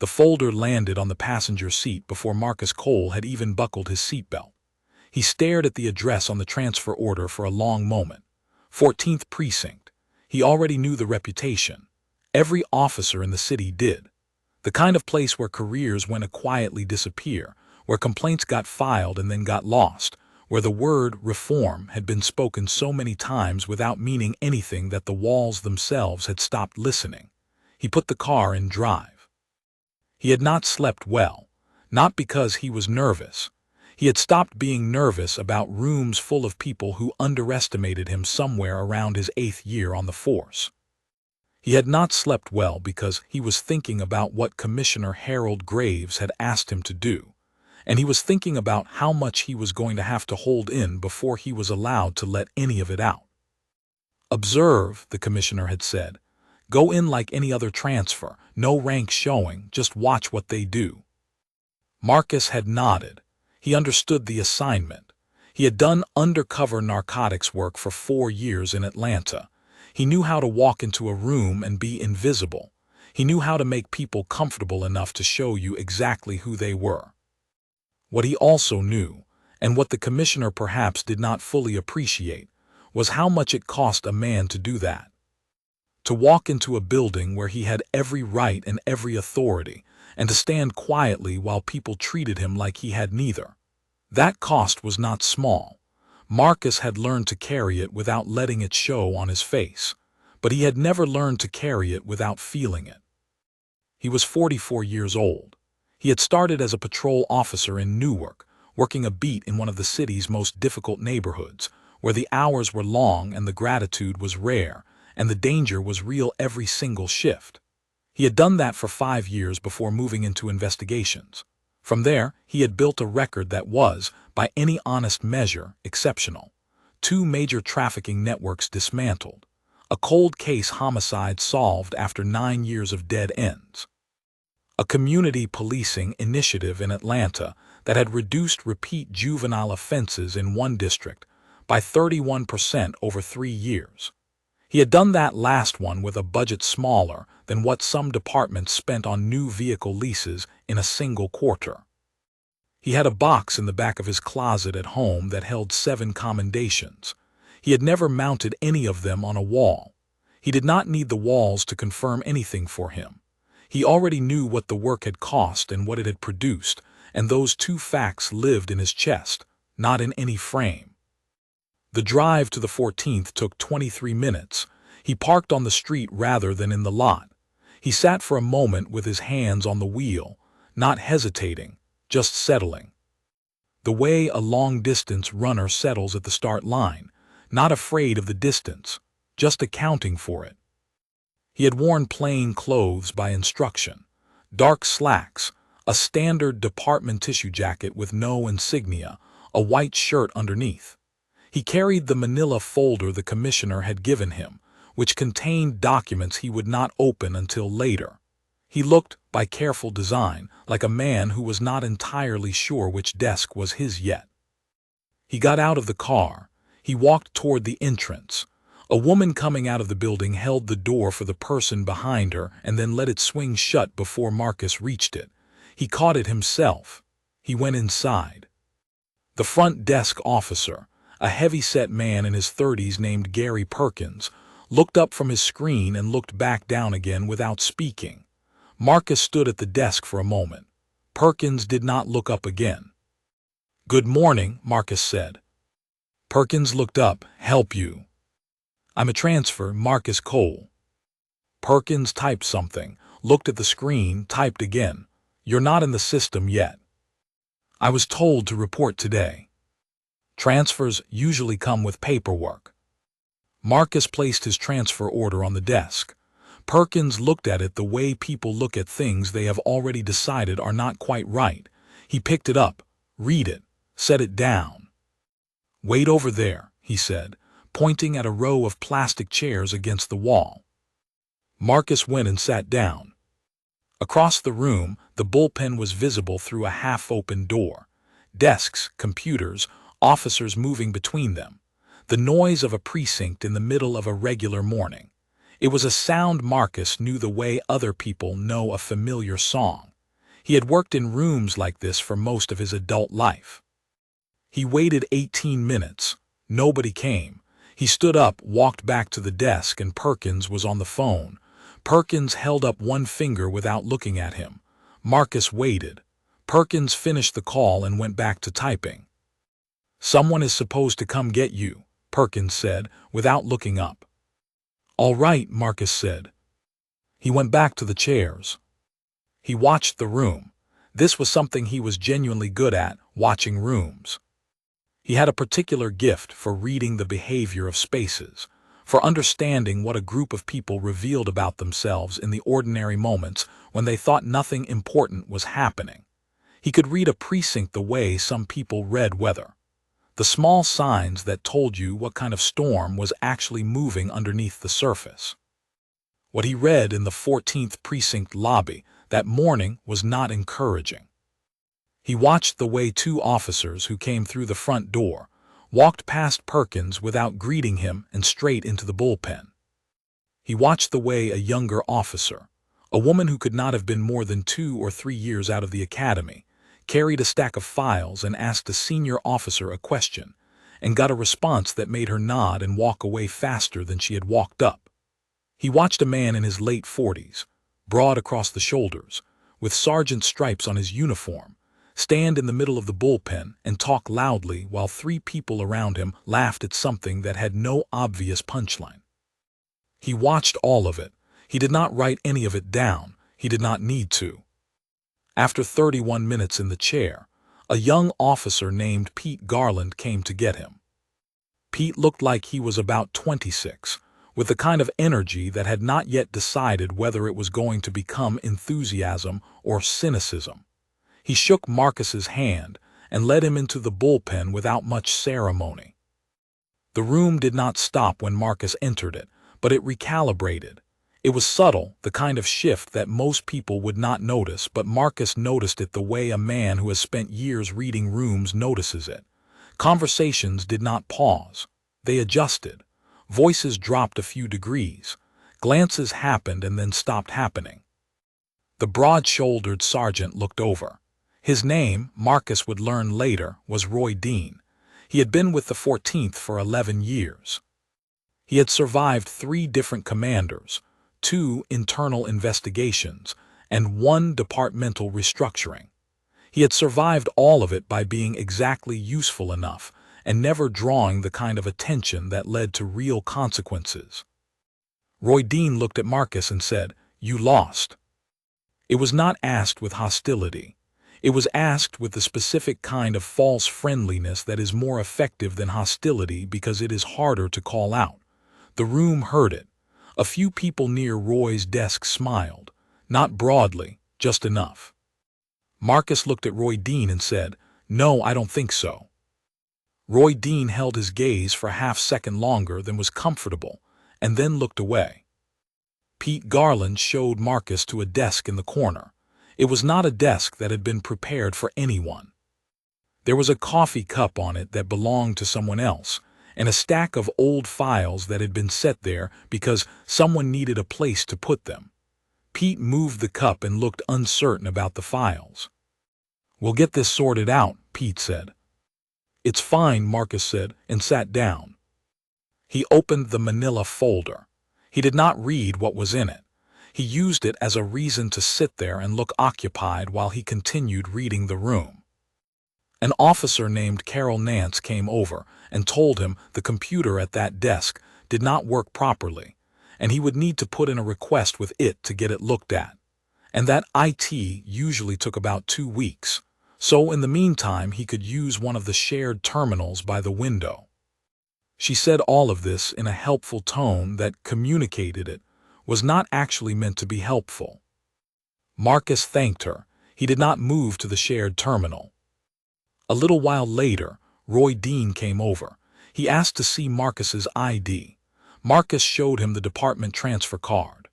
The folder landed on the passenger seat before Marcus Cole had even buckled his seatbelt. He stared at the address on the transfer order for a long moment. 14th Precinct. He already knew the reputation. Every officer in the city did. The kind of place where careers went to quietly disappear, where complaints got filed and then got lost, where the word reform had been spoken so many times without meaning anything that the walls themselves had stopped listening. He put the car in drive. He had not slept well, not because he was nervous. He had stopped being nervous about rooms full of people who underestimated him somewhere around his 8th year on the force. He had not slept well because he was thinking about what Commissioner Harold Graves had asked him to do, and he was thinking about how much he was going to have to hold in before he was allowed to let any of it out. "Observe," the commissioner had said. "Go in like any other transfer, no rank showing, just watch what they do." Marcus had nodded. He understood the assignment. He had done undercover narcotics work for 4 years in Atlanta. He knew how to walk into a room and be invisible. He knew how to make people comfortable enough to show you exactly who they were. What he also knew, and what the commissioner perhaps did not fully appreciate, was how much it cost a man to do that. To walk into a building where he had every right and every authority, and to stand quietly while people treated him like he had neither. That cost was not small. Marcus had learned to carry it without letting it show on his face, but he had never learned to carry it without feeling it. He was 44 years old. He had started as a patrol officer in Newark, working a beat in one of the city's most difficult neighborhoods, where the hours were long and the gratitude was rare, and the danger was real every single shift. He had done that for 5 years before moving into investigations. From there, he had built a record that was, by any honest measure, exceptional. 2 major trafficking networks dismantled. A cold case homicide solved after 9 years of dead ends. A community policing initiative in Atlanta that had reduced repeat juvenile offenses in one district by 31% over 3 years. He had done that last one with a budget smaller than what some departments spent on new vehicle leases in a single quarter. He had a box in the back of his closet at home that held 7 commendations. He had never mounted any of them on a wall. He did not need the walls to confirm anything for him. He already knew what the work had cost and what it had produced, and those 2 facts lived in his chest, not in any frame. The drive to the 14th took 23 minutes. He parked on the street rather than in the lot. He sat for a moment with his hands on the wheel, not hesitating, just settling. The way a long-distance runner settles at the start line, not afraid of the distance, just accounting for it. He had worn plain clothes by instruction, dark slacks, a standard department tissue jacket with no insignia, a white shirt underneath. He carried the manila folder the commissioner had given him, which contained documents he would not open until later. He looked, by careful design, like a man who was not entirely sure which desk was his yet. He got out of the car. He walked toward the entrance. A woman coming out of the building held the door for the person behind her and then let it swing shut before Marcus reached it. He caught it himself. He went inside. The front desk officer, a heavy-set man in his 30s named Gary Perkins, looked up from his screen and looked back down again without speaking. Marcus stood at the desk for a moment. Perkins did not look up again. "Good morning," Marcus said. Perkins looked up. "Help you?" "I'm a transfer, Marcus Cole." Perkins typed something, looked at the screen, typed again. "You're not in the system yet. I was told to report today. Transfers usually come with paperwork." Marcus placed his transfer order on the desk. Perkins looked at it the way people look at things they have already decided are not quite right. He picked it up, read it, set it down. "Wait over there," he said, pointing at a row of plastic chairs against the wall. Marcus went and sat down. Across the room, the bullpen was visible through a half-open door. Desks, computers, officers moving between them. The noise of a precinct in the middle of a regular morning. It was a sound Marcus knew the way other people know a familiar song. He had worked in rooms like this for most of his adult life. He waited 18 minutes. Nobody came. He stood up, walked back to the desk, and Perkins was on the phone. Perkins held up one finger without looking at him. Marcus waited. Perkins finished the call and went back to typing. "Someone is supposed to come get you," Perkins said, without looking up. "All right," Marcus said. He went back to the chairs. He watched the room. This was something he was genuinely good at, watching rooms. He had a particular gift for reading the behavior of spaces, for understanding what a group of people revealed about themselves in the ordinary moments when they thought nothing important was happening. He could read a precinct the way some people read weather. The small signs that told you what kind of storm was actually moving underneath the surface. What he read in the 14th precinct lobby that morning was not encouraging. He watched the way two officers who came through the front door walked past Perkins without greeting him and straight into the bullpen. He watched the way a younger officer, a woman who could not have been more than 2 or 3 years out of the academy, carried a stack of files and asked a senior officer a question, and got a response that made her nod and walk away faster than she had walked up. He watched a man in his late 40s, broad across the shoulders, with sergeant stripes on his uniform, stand in the middle of the bullpen and talk loudly while 3 people around him laughed at something that had no obvious punchline. He watched all of it. He did not write any of it down. He did not need to. After 31 minutes in the chair, a young officer named Pete Garland came to get him. Pete looked like he was about 26, with the kind of energy that had not yet decided whether it was going to become enthusiasm or cynicism. He shook Marcus's hand and led him into the bullpen without much ceremony. The room did not stop when Marcus entered it, but it recalibrated. It was subtle, the kind of shift that most people would not notice, but Marcus noticed it the way a man who has spent years reading rooms notices it. Conversations did not pause. They adjusted. Voices dropped a few degrees. Glances happened and then stopped happening. The broad-shouldered sergeant looked over. His name, Marcus would learn later, was Roy Dean. He had been with the 14th for 11 years. He had survived 3 different commanders, 2 internal investigations, and 1 departmental restructuring. He had survived all of it by being exactly useful enough and never drawing the kind of attention that led to real consequences. Roy Dean looked at Marcus and said, "You lost." It was not asked with hostility. It was asked with the specific kind of false friendliness that is more effective than hostility because it is harder to call out. The room heard it. A few people near Roy's desk smiled, not broadly, just enough. Marcus looked at Roy Dean and said, "No, I don't think so." Roy Dean held his gaze for a half-second longer than was comfortable, and then looked away. Pete Garland showed Marcus to a desk in the corner. It was not a desk that had been prepared for anyone. There was a coffee cup on it that belonged to someone else, and a stack of old files that had been set there because someone needed a place to put them. Pete moved the cup and looked uncertain about the files. "We'll get this sorted out," Pete said. "It's fine," Marcus said, and sat down. He opened the manila folder. He did not read what was in it. He used it as a reason to sit there and look occupied while he continued reading the room. An officer named Carol Nance came over and told him the computer at that desk did not work properly, and he would need to put in a request with it to get it looked at, and that IT usually took about 2 weeks, so in the meantime he could use one of the shared terminals by the window. She said all of this in a helpful tone that communicated it was not actually meant to be helpful. Marcus thanked her. He did not move to the shared terminal. A little while later, Roy Dean came over. He asked to see Marcus's ID. Marcus showed him the department transfer card.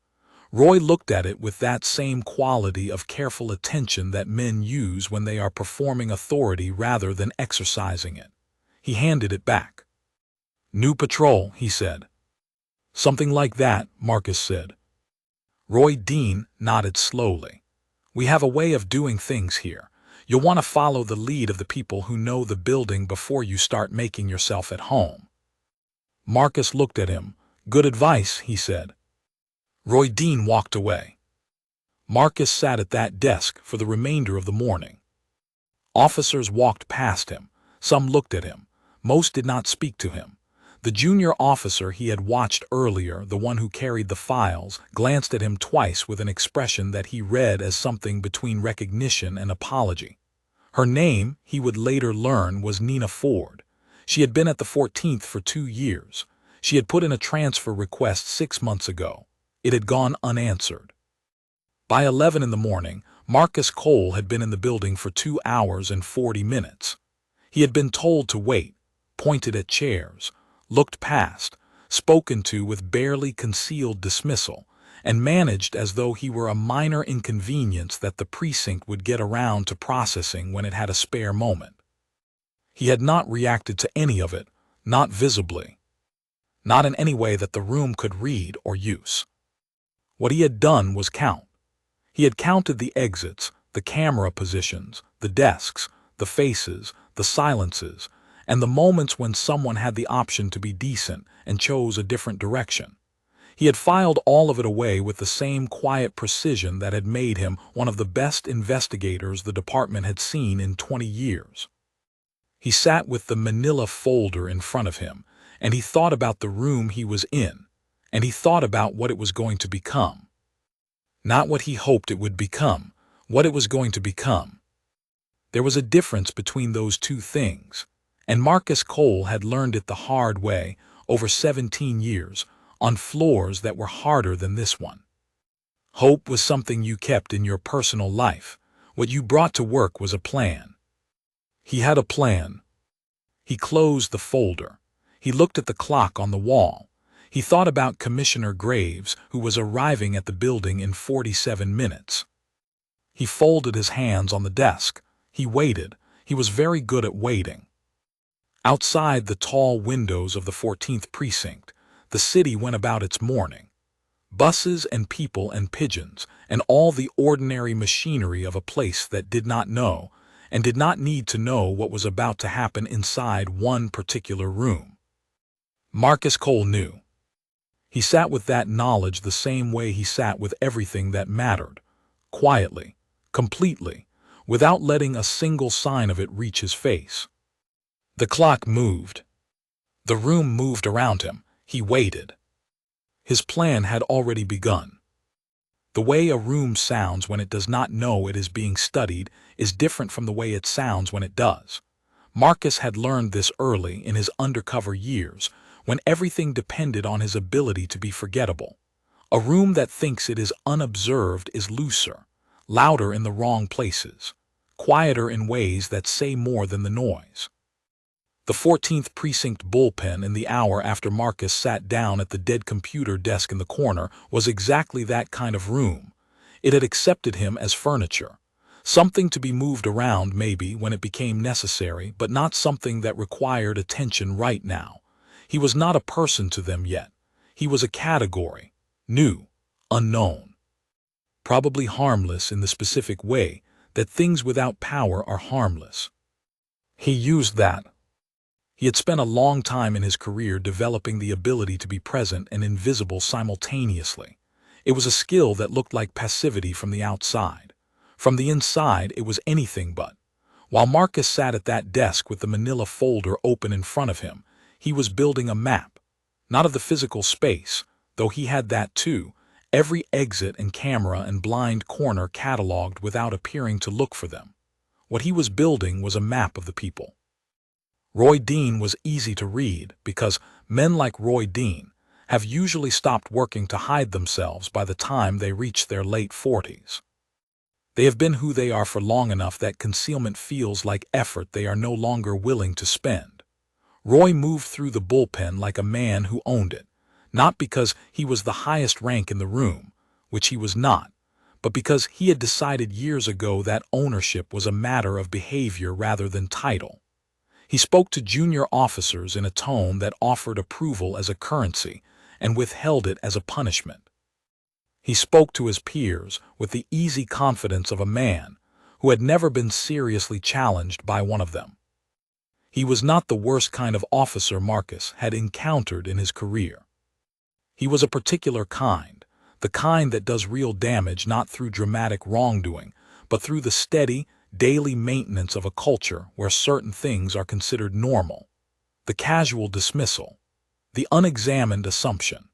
Roy looked at it with that same quality of careful attention that men use when they are performing authority rather than exercising it. He handed it back. "New patrol," he said. "Something like that," Marcus said. Roy Dean nodded slowly. We have a way of doing things here. You'll want to follow the lead of the people who know the building before you start making yourself at home." Marcus looked at him. "Good advice," he said. Roy Dean walked away. Marcus sat at that desk for the remainder of the morning. Officers walked past him. Some looked at him. Most did not speak to him. The junior officer he had watched earlier, the one who carried the files, glanced at him twice with an expression that he read as something between recognition and apology. Her name, he would later learn, was Nina Ford. She had been at the 14th for 2 years. She had put in a transfer request 6 months ago. It had gone unanswered. By 11 in the morning, Marcus Cole had been in the building for 2 hours and 40 minutes. He had been told to wait, pointed at chairs, looked past, spoken to with barely concealed dismissal, and managed as though he were a minor inconvenience that the precinct would get around to processing when it had a spare moment. He had not reacted to any of it, not visibly. Not in any way that the room could read or use. What he had done was count. He had counted the exits, the camera positions, the desks, the faces, the silences, and the moments when someone had the option to be decent and chose a different direction. He had filed all of it away with the same quiet precision that had made him one of the best investigators the department had seen in 20 years. He sat with the manila folder in front of him, and he thought about the room he was in, and he thought about what it was going to become. Not what he hoped it would become, what it was going to become. There was a difference between those two things, and Marcus Cole had learned it the hard way over 17 years, on floors that were harder than this one. Hope was something you kept in your personal life. What you brought to work was a plan. He had a plan. He closed the folder. He looked at the clock on the wall. He thought about Commissioner Graves, who was arriving at the building in 47 minutes. He folded his hands on the desk. He waited. He was very good at waiting. Outside the tall windows of the 14th precinct, the city went about its morning. Buses and people and pigeons, and all the ordinary machinery of a place that did not know, and did not need to know what was about to happen inside one particular room. Marcus Cole knew. He sat with that knowledge the same way he sat with everything that mattered, quietly, completely, without letting a single sign of it reach his face. The clock moved. The room moved around him. He waited. His plan had already begun. The way a room sounds when it does not know it is being studied is different from the way it sounds when it does. Marcus had learned this early in his undercover years, when everything depended on his ability to be forgettable. A room that thinks it is unobserved is looser, louder in the wrong places, quieter in ways that say more than the noise. The 14th precinct bullpen in the hour after Marcus sat down at the dead computer desk in the corner was exactly that kind of room. It had accepted him as furniture, something to be moved around maybe when it became necessary, but not something that required attention right now. He was not a person to them yet. He was a category, new, unknown. Probably harmless in the specific way that things without power are harmless. He used that. He had spent a long time in his career developing the ability to be present and invisible simultaneously. It was a skill that looked like passivity from the outside. From the inside, it was anything but. While Marcus sat at that desk with the manila folder open in front of him, he was building a map, not of the physical space, though he had that too, every exit and camera and blind corner cataloged without appearing to look for them. What he was building was a map of the people. Roy Dean was easy to read because men like Roy Dean have usually stopped working to hide themselves by the time they reach their late 40s. They have been who they are for long enough that concealment feels like effort they are no longer willing to spend. Roy moved through the bullpen like a man who owned it, not because he was the highest rank in the room, which he was not, but because he had decided years ago that ownership was a matter of behavior rather than title. He spoke to junior officers in a tone that offered approval as a currency and withheld it as a punishment. He spoke to his peers with the easy confidence of a man who had never been seriously challenged by one of them. He was not the worst kind of officer Marcus had encountered in his career. He was a particular kind, the kind that does real damage not through dramatic wrongdoing, but through the steady, daily maintenance of a culture where certain things are considered normal. The casual dismissal, the unexamined assumption,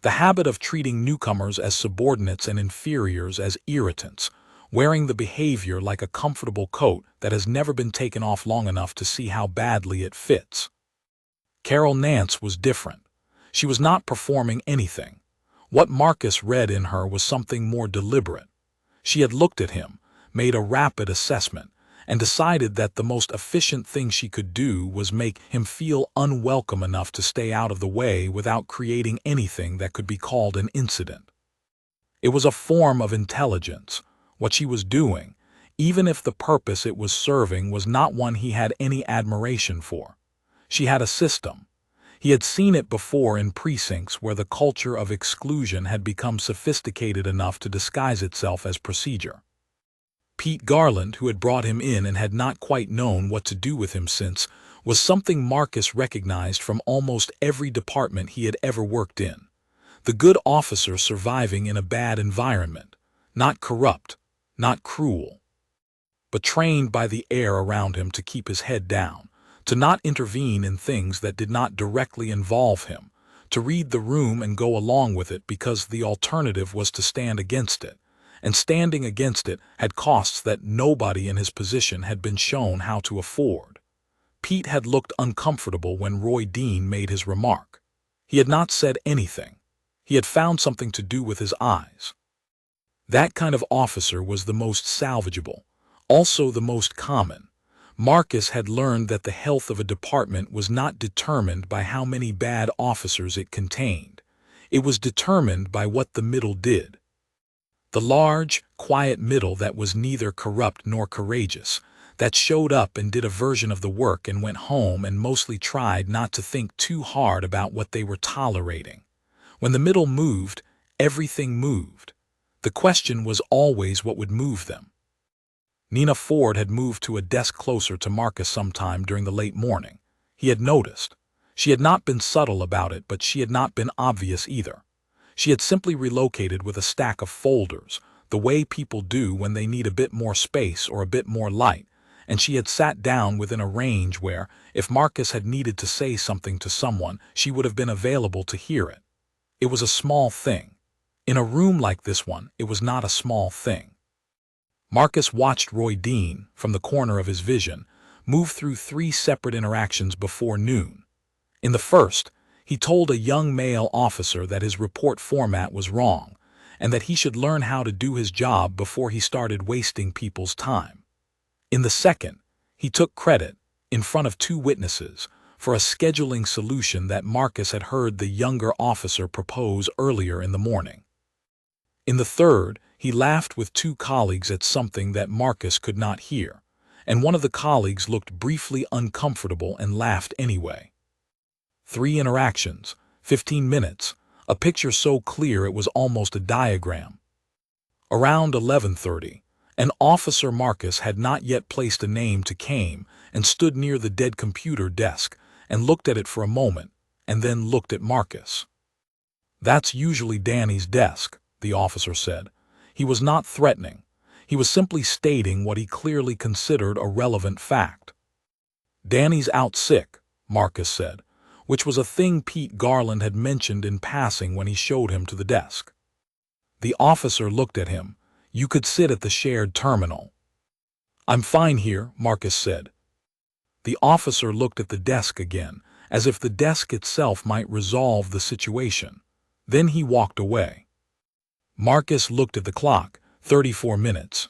the habit of treating newcomers as subordinates and inferiors as irritants, wearing the behavior like a comfortable coat that has never been taken off long enough to see how badly it fits. Carol Nance was different. She was not performing anything. What Marcus read in her was something more deliberate. She had looked at him, made a rapid assessment, and decided that the most efficient thing she could do was make him feel unwelcome enough to stay out of the way without creating anything that could be called an incident. It was a form of intelligence, what she was doing, even if the purpose it was serving was not one he had any admiration for. She had a system. He had seen it before in precincts where the culture of exclusion had become sophisticated enough to disguise itself as procedure. Pete Garland, who had brought him in and had not quite known what to do with him since, was something Marcus recognized from almost every department he had ever worked in. The good officer surviving in a bad environment, not corrupt, not cruel, but trained by the air around him to keep his head down, to not intervene in things that did not directly involve him, to read the room and go along with it because the alternative was to stand against it. And standing against it had costs that nobody in his position had been shown how to afford. Pete had looked uncomfortable when Roy Dean made his remark. He had not said anything. He had found something to do with his eyes. That kind of officer was the most salvageable, also the most common. Marcus had learned that the health of a department was not determined by how many bad officers it contained. It was determined by what the middle did. The large, quiet middle that was neither corrupt nor courageous, that showed up and did a version of the work and went home and mostly tried not to think too hard about what they were tolerating. When the middle moved, everything moved. The question was always what would move them. Nina Ford had moved to a desk closer to Marcus sometime during the late morning. He had noticed. She had not been subtle about it, but she had not been obvious either. She had simply relocated with a stack of folders, the way people do when they need a bit more space or a bit more light, and she had sat down within a range where, if Marcus had needed to say something to someone, she would have been available to hear it. It was a small thing. In a room like this one, it was not a small thing. Marcus watched Roy Dean, from the corner of his vision, move through 3 separate interactions before noon. In the first, he told a young male officer that his report format was wrong, and that he should learn how to do his job before he started wasting people's time. In the second, he took credit, in front of 2 witnesses, for a scheduling solution that Marcus had heard the younger officer propose earlier in the morning. In the third, he laughed with 2 colleagues at something that Marcus could not hear, and one of the colleagues looked briefly uncomfortable and laughed anyway. 3 interactions, 15 minutes, a picture so clear it was almost a diagram. Around 11:30, an officer Marcus had not yet placed a name to came and stood near the dead computer desk and looked at it for a moment and then looked at Marcus. "That's usually Danny's desk," the officer said. He was not threatening. He was simply stating what he clearly considered a relevant fact. "Danny's out sick," Marcus said, which was a thing Pete Garland had mentioned in passing when he showed him to the desk. The officer looked at him. "You could sit at the shared terminal." "I'm fine here," Marcus said. The officer looked at the desk again, as if the desk itself might resolve the situation. Then he walked away. Marcus looked at the clock, 34 minutes.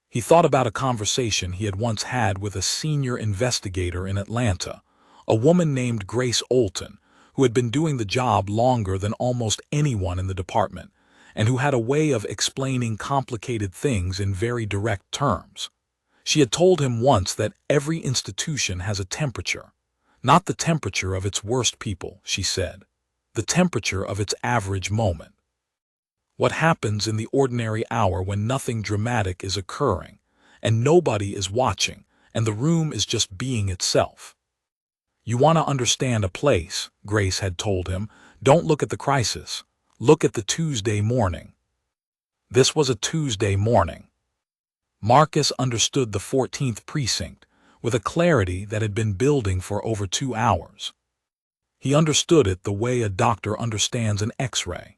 He thought about a conversation he had once had with a senior investigator in Atlanta, a woman named Grace Olton, who had been doing the job longer than almost anyone in the department, and who had a way of explaining complicated things in very direct terms. She had told him once that every institution has a temperature. Not the temperature of its worst people, she said. The temperature of its average moment. What happens in the ordinary hour when nothing dramatic is occurring, and nobody is watching, and the room is just being itself. You want to understand a place, Grace had told him. Don't look at the crisis. Look at the Tuesday morning. This was a Tuesday morning. Marcus understood the 14th precinct with a clarity that had been building for over 2 hours. He understood it the way a doctor understands an X-ray.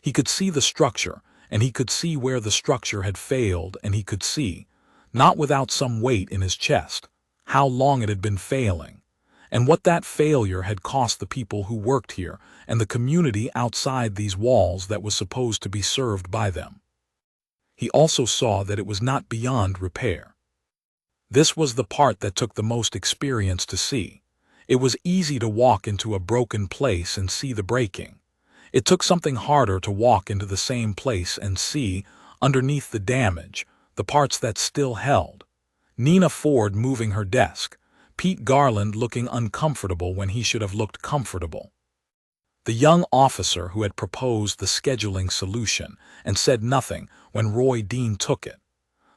He could see the structure, and he could see where the structure had failed, and he could see, not without some weight in his chest, how long it had been failing, and what that failure had cost the people who worked here and the community outside these walls that was supposed to be served by them. He also saw that it was not beyond repair. This was the part that took the most experience to see. It was easy to walk into a broken place and see the breaking. It took something harder to walk into the same place and see, underneath the damage, the parts that still held. Nina Ford moving her desk, Pete Garland looking uncomfortable when he should have looked comfortable. The young officer who had proposed the scheduling solution and said nothing when Roy Dean took it.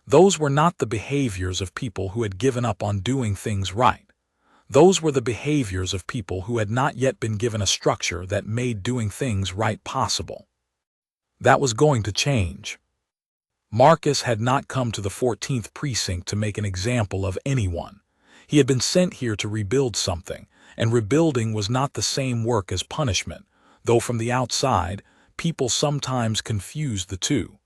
Those were not the behaviors of people who had given up on doing things right. Those were the behaviors of people who had not yet been given a structure that made doing things right possible. That was going to change. Marcus had not come to the 14th precinct to make an example of anyone. He had been sent here to rebuild something, and rebuilding was not the same work as punishment, though from the outside, people sometimes confused the two.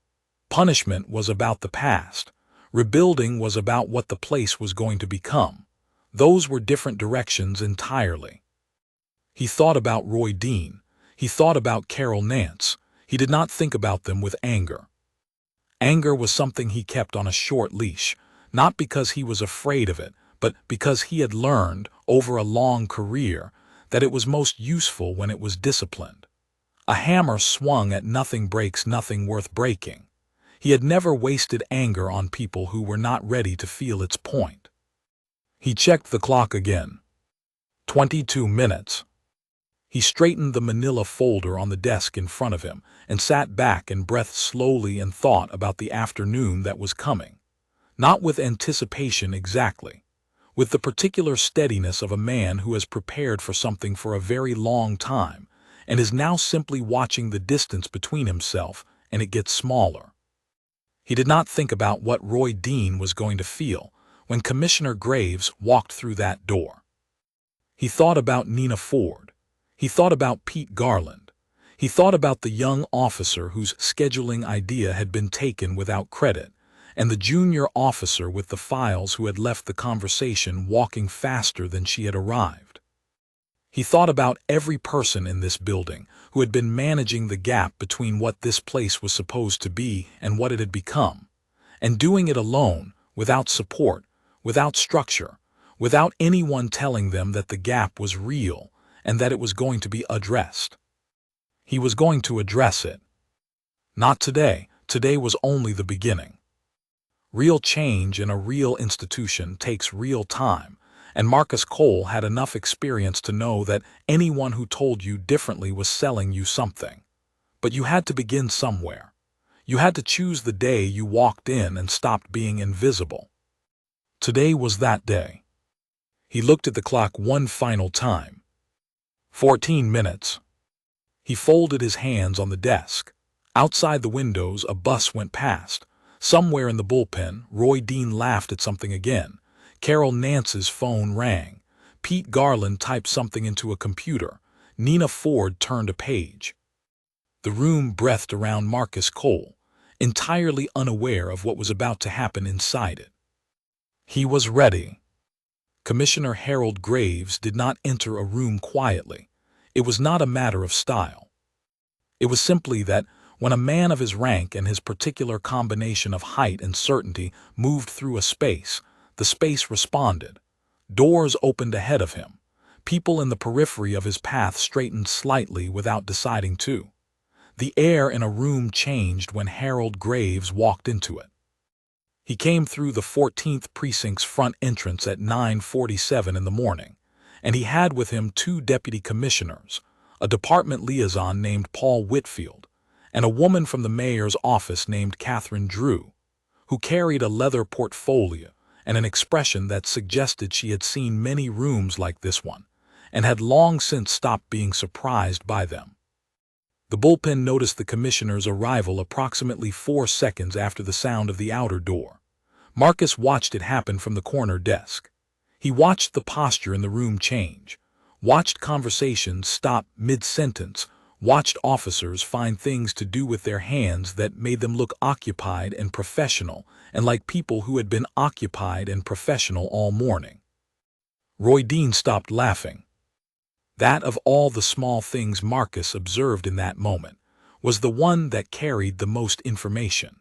Punishment was about the past. Rebuilding was about what the place was going to become. Those were different directions entirely. He thought about Roy Dean. He thought about Carol Nance. He did not think about them with anger. Anger was something he kept on a short leash, not because he was afraid of it, but because he had learned, over a long career, that it was most useful when it was disciplined. A hammer swung at nothing breaks nothing worth breaking. He had never wasted anger on people who were not ready to feel its point. He checked the clock again. 22 minutes. He straightened the manila folder on the desk in front of him and sat back and breathed slowly and thought about the afternoon that was coming. Not with anticipation exactly, with the particular steadiness of a man who has prepared for something for a very long time and is now simply watching the distance between himself and it gets smaller. He did not think about what Roy Dean was going to feel when Commissioner Graves walked through that door. He thought about Nina Ford. He thought about Pete Garland. He thought about the young officer whose scheduling idea had been taken without credit, and the junior officer with the files who had left the conversation walking faster than she had arrived. He thought about every person in this building who had been managing the gap between what this place was supposed to be and what it had become, and doing it alone, without support, without structure, without anyone telling them that the gap was real and that it was going to be addressed. He was going to address it. Not today. Today was only the beginning. Real change in a real institution takes real time, and Marcus Cole had enough experience to know that anyone who told you differently was selling you something. But you had to begin somewhere. You had to choose the day you walked in and stopped being invisible. Today was that day. He looked at the clock one final time. 14 minutes. He folded his hands on the desk. Outside the windows, a bus went past. Somewhere in the bullpen, Roy Dean laughed at something again. Carol Nance's phone rang. Pete Garland typed something into a computer. Nina Ford turned a page. The room breathed around Marcus Cole, entirely unaware of what was about to happen inside it. He was ready. Commissioner Harold Graves did not enter a room quietly. It was not a matter of style. It was simply that when a man of his rank and his particular combination of height and certainty moved through a space, the space responded. Doors opened ahead of him. People in the periphery of his path straightened slightly without deciding to. The air in a room changed when Harold Graves walked into it. He came through the 14th precinct's front entrance at 9:47 in the morning, and he had with him 2 deputy commissioners, a department liaison named Paul Whitfield, and a woman from the mayor's office named Catherine Drew, who carried a leather portfolio and an expression that suggested she had seen many rooms like this one, and had long since stopped being surprised by them. The bullpen noticed the commissioner's arrival approximately 4 seconds after the sound of the outer door. Marcus watched it happen from the corner desk. He watched the posture in the room change, watched conversations stop mid-sentence, watched officers find things to do with their hands that made them look occupied and professional, and like people who had been occupied and professional all morning. Roy Dean stopped laughing. That of all the small things Marcus observed in that moment was the one that carried the most information.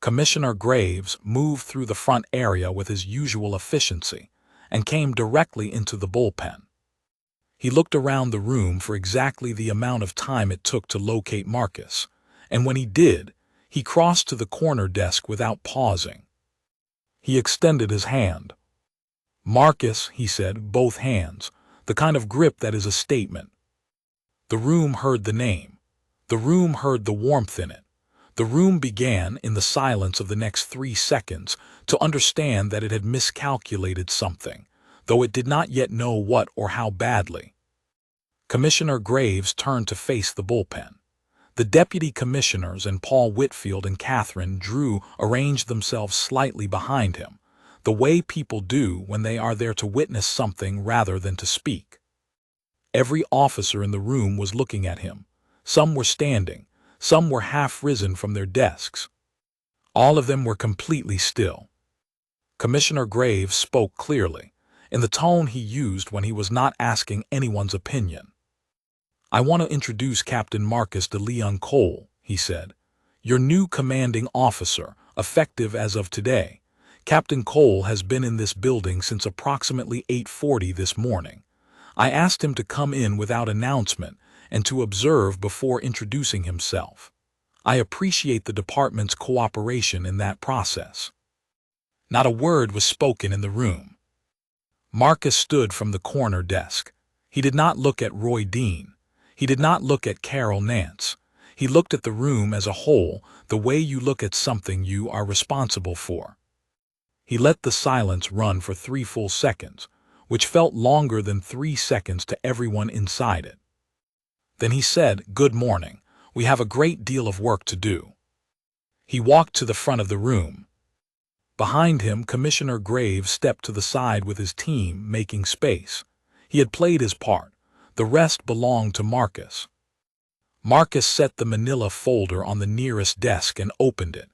Commissioner Graves moved through the front area with his usual efficiency and came directly into the bullpen. He looked around the room for exactly the amount of time it took to locate Marcus, and when he did, he crossed to the corner desk without pausing. He extended his hand. "Marcus," he said, both hands, the kind of grip that is a statement. The room heard the name. The room heard the warmth in it. The room began, in the silence of the next 3 seconds, to understand that it had miscalculated something, though it did not yet know what or how badly. Commissioner Graves turned to face the bullpen. The deputy commissioners and Paul Whitfield and Catherine Drew arranged themselves slightly behind him, the way people do when they are there to witness something rather than to speak. Every officer in the room was looking at him. Some were standing, some were half risen from their desks. All of them were completely still. Commissioner Graves spoke clearly, in the tone he used when he was not asking anyone's opinion. "I want to introduce Captain Marcus de Leon Cole," he said, "your new commanding officer, effective as of today. Captain Cole has been in this building since approximately 8:40 this morning. I asked him to come in without announcement and to observe before introducing himself. I appreciate the department's cooperation in that process." Not a word was spoken in the room. Marcus stood from the corner desk. He did not look at Roy Dean. He did not look at Carol Nance. He looked at the room as a whole, the way you look at something you are responsible for. He let the silence run for 3 full seconds, which felt longer than 3 seconds to everyone inside it. Then he said, "Good morning. We have a great deal of work to do." He walked to the front of the room. Behind him, Commissioner Graves stepped to the side with his team, making space. He had played his part. The rest belonged to Marcus. Marcus set the manila folder on the nearest desk and opened it.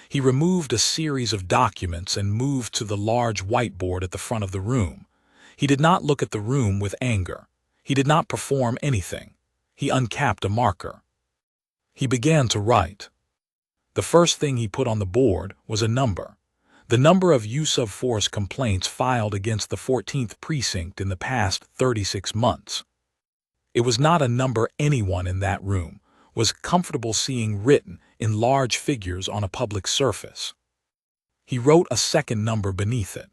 He removed a series of documents and moved to the large whiteboard at the front of the room. He did not look at the room with anger. He did not perform anything. He uncapped a marker. He began to write. The first thing he put on the board was a number. The number of use of force complaints filed against the 14th Precinct in the past 36 months. It was not a number anyone in that room was comfortable seeing written in large figures on a public surface. He wrote a second number beneath it,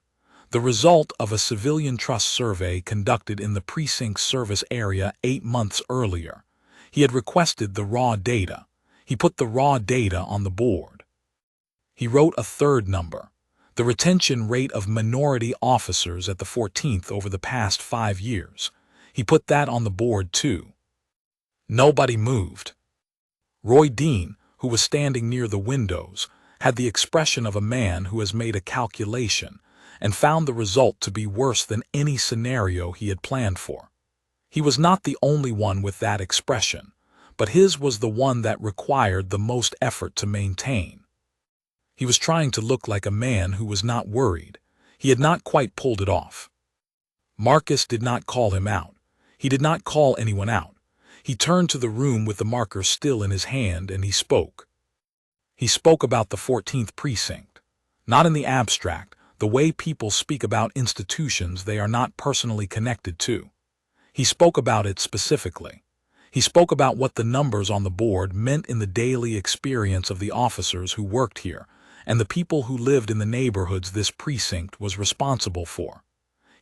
the result of a civilian trust survey conducted in the precinct service area 8 months earlier. He had requested the raw data. He put the raw data on the board. He wrote a third number, the retention rate of minority officers at the 14th over the past 5 years. He put that on the board too. Nobody moved. Roy Dean, who was standing near the windows, had the expression of a man who has made a calculation and found the result to be worse than any scenario he had planned for. He was not the only one with that expression, but his was the one that required the most effort to maintain. He was trying to look like a man who was not worried. He had not quite pulled it off. Marcus did not call him out. He did not call anyone out. He turned to the room with the marker still in his hand and he spoke. He spoke about the 14th Precinct. Not in the abstract, the way people speak about institutions they are not personally connected to. He spoke about it specifically. He spoke about what the numbers on the board meant in the daily experience of the officers who worked here and the people who lived in the neighborhoods this precinct was responsible for.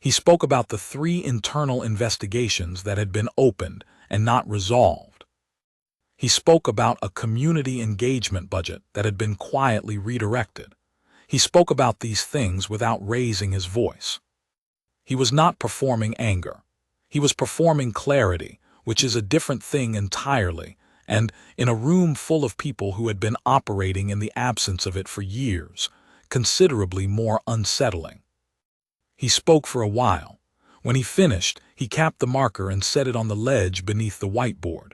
He spoke about the 3 internal investigations that had been opened and not resolved. He spoke about a community engagement budget that had been quietly redirected. He spoke about these things without raising his voice. He was not performing anger. He was performing clarity, which is a different thing entirely, and in a room full of people who had been operating in the absence of it for years, considerably more unsettling. He spoke for a while. When he finished, he capped the marker and set it on the ledge beneath the whiteboard.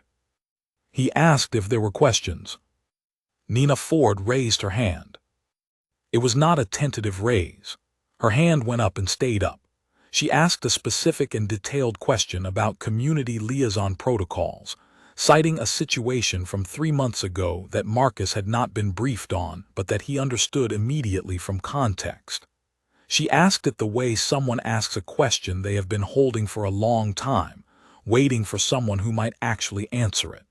He asked if there were questions. Nina Ford raised her hand. It was not a tentative raise. Her hand went up and stayed up. She asked a specific and detailed question about community liaison protocols, citing a situation from 3 months ago that Marcus had not been briefed on, but that he understood immediately from context. She asked it the way someone asks a question they have been holding for a long time, waiting for someone who might actually answer it.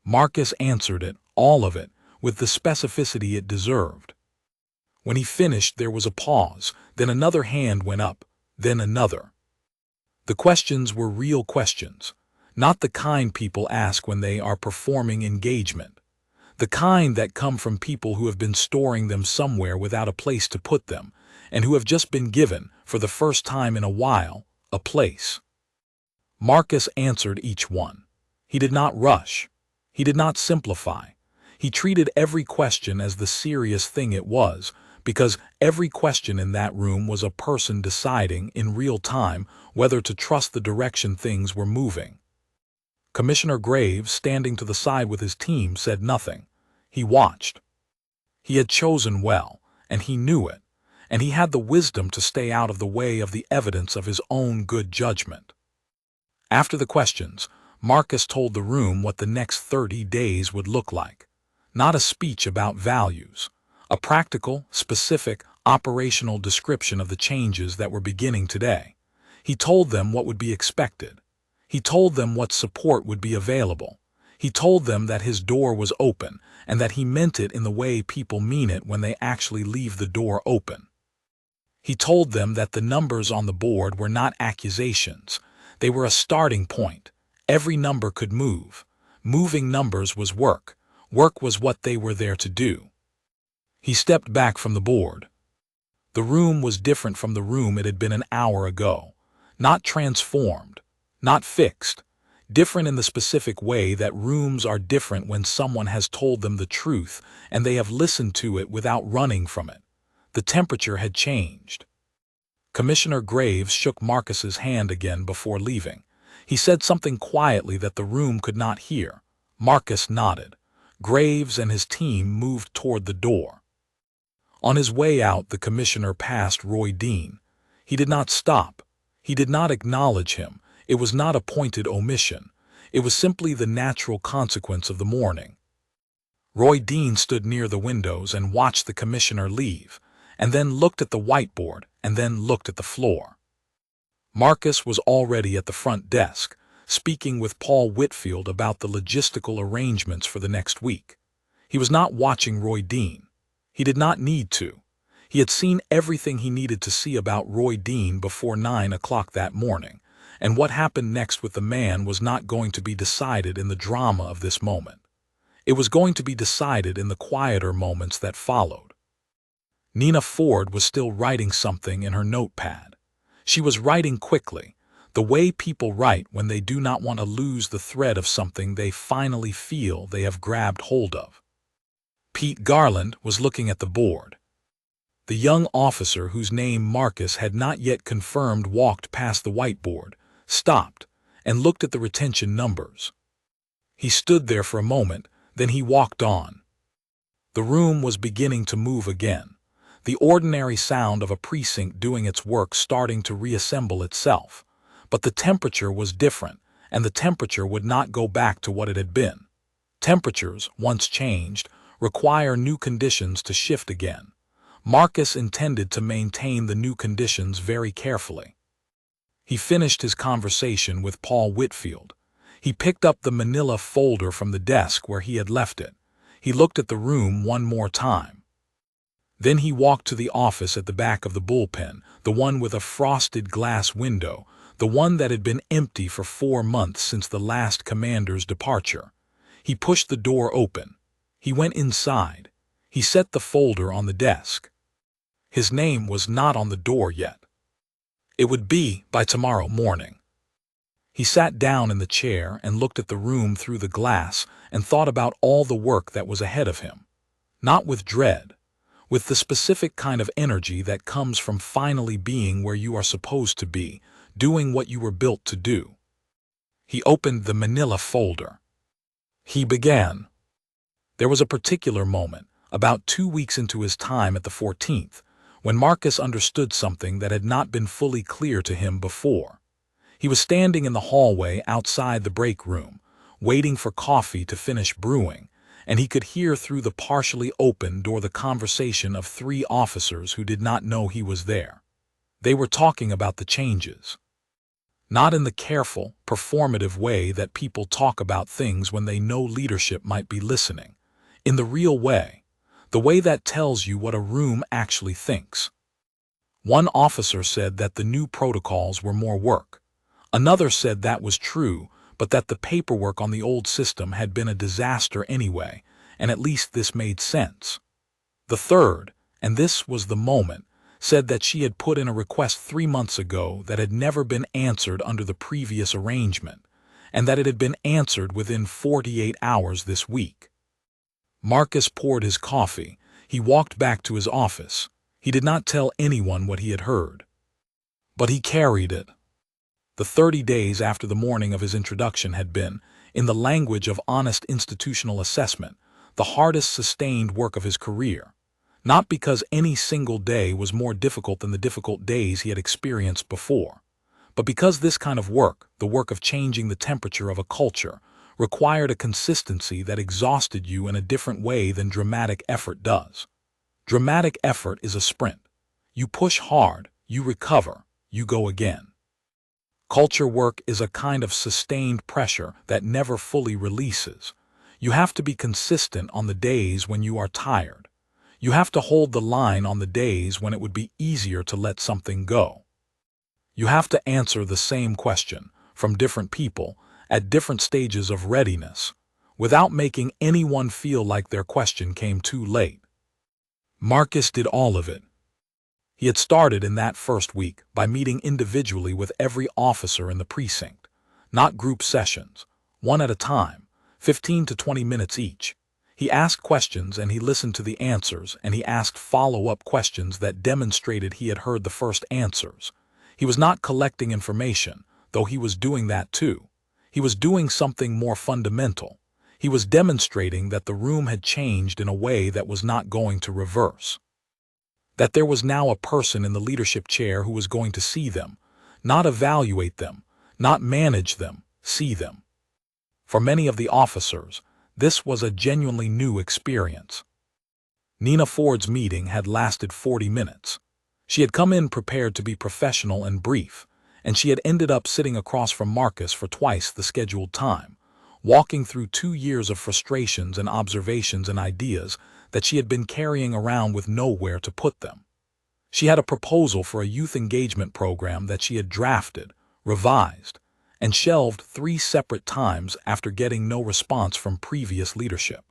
Marcus answered it, all of it, with the specificity it deserved. When he finished, there was a pause, then another hand went up, then another. The questions were real questions, not the kind people ask when they are performing engagement, the kind that come from people who have been storing them somewhere without a place to put them, and who have just been given, for the first time in a while, a place. Marcus answered each one. He did not rush. He did not simplify. He treated every question as the serious thing it was, because every question in that room was a person deciding in real time whether to trust the direction things were moving. Commissioner Graves, standing to the side with his team, said nothing. He watched. He had chosen well, and he knew it, and he had the wisdom to stay out of the way of the evidence of his own good judgment. After the questions, Marcus told the room what the next 30 days would look like. Not a speech about values. A practical, specific, operational description of the changes that were beginning today. He told them what would be expected. He told them what support would be available. He told them that his door was open and that he meant it in the way people mean it when they actually leave the door open. He told them that the numbers on the board were not accusations. They were a starting point. Every number could move. Moving numbers was work. Work was what they were there to do. He stepped back from the board. The room was different from the room it had been an hour ago. Not transformed, not fixed. Different in the specific way that rooms are different when someone has told them the truth and they have listened to it without running from it. The temperature had changed. Commissioner Graves shook Marcus's hand again before leaving. He said something quietly that the room could not hear. Marcus nodded. Graves and his team moved toward the door. On his way out, the commissioner passed Roy Dean. He did not stop. He did not acknowledge him. It was not a pointed omission. It was simply the natural consequence of the morning. Roy Dean stood near the windows and watched the commissioner leave, and then looked at the whiteboard, and then looked at the floor. Marcus was already at the front desk, speaking with Paul Whitfield about the logistical arrangements for the next week. He was not watching Roy Dean. He did not need to. He had seen everything he needed to see about Roy Dean before 9 o'clock that morning, and what happened next with the man was not going to be decided in the drama of this moment. It was going to be decided in the quieter moments that followed. Nina Ford was still writing something in her notepad. She was writing quickly, the way people write when they do not want to lose the thread of something they finally feel they have grabbed hold of. Pete Garland was looking at the board. The young officer whose name Marcus had not yet confirmed walked past the whiteboard, stopped, and looked at the retention numbers. He stood there for a moment, then he walked on. The room was beginning to move again, the ordinary sound of a precinct doing its work starting to reassemble itself. But the temperature was different, and the temperature would not go back to what it had been. Temperatures, once changed, require new conditions to shift again. Marcus intended to maintain the new conditions very carefully. He finished his conversation with Paul Whitfield. He picked up the manila folder from the desk where he had left it. He looked at the room one more time. Then he walked to the office at the back of the bullpen, the one with a frosted glass window, the one that had been empty for 4 months since the last commander's departure. He pushed the door open. He went inside. He set the folder on the desk. His name was not on the door yet. It would be by tomorrow morning. He sat down in the chair and looked at the room through the glass and thought about all the work that was ahead of him. Not with dread, with the specific kind of energy that comes from finally being where you are supposed to be, doing what you were built to do. He opened the manila folder. He began. There was a particular moment, about 2 weeks into his time at the 14th, when Marcus understood something that had not been fully clear to him before. He was standing in the hallway outside the break room, waiting for coffee to finish brewing, and he could hear through the partially open door the conversation of 3 officers who did not know he was there. They were talking about the changes. Not in the careful, performative way that people talk about things when they know leadership might be listening. In the real way, the way that tells you what a room actually thinks. One officer said that the new protocols were more work. Another said that was true, but that the paperwork on the old system had been a disaster anyway, and at least this made sense. The third, and this was the moment, said that she had put in a request 3 months ago that had never been answered under the previous arrangement, and that it had been answered within 48 hours this week. Marcus poured his coffee. He walked back to his office. He did not tell anyone what he had heard. But he carried it. The 30 days after the morning of his introduction had been, in the language of honest institutional assessment, the hardest sustained work of his career. Not because any single day was more difficult than the difficult days he had experienced before, but because this kind of work, the work of changing the temperature of a culture, required a consistency that exhausted you in a different way than dramatic effort does. Dramatic effort is a sprint. You push hard, you recover, you go again. Culture work is a kind of sustained pressure that never fully releases. You have to be consistent on the days when you are tired. You have to hold the line on the days when it would be easier to let something go. You have to answer the same question, from different people, at different stages of readiness, without making anyone feel like their question came too late. Marcus did all of it. He had started in that first week by meeting individually with every officer in the precinct, not group sessions, one at a time, 15 to 20 minutes each. He asked questions and he listened to the answers, and he asked follow-up questions that demonstrated he had heard the first answers. He was not collecting information, though he was doing that too. He was doing something more fundamental. He was demonstrating that the room had changed in a way that was not going to reverse. That there was now a person in the leadership chair who was going to see them, not evaluate them, not manage them, see them. For many of the officers, this was a genuinely new experience. Nina Ford's meeting had lasted 40 minutes. She had come in prepared to be professional and brief, and she had ended up sitting across from Marcus for twice the scheduled time, walking through 2 years of frustrations and observations and ideas that she had been carrying around with nowhere to put them. She had a proposal for a youth engagement program that she had drafted, revised, and shelved 3 separate times after getting no response from previous leadership.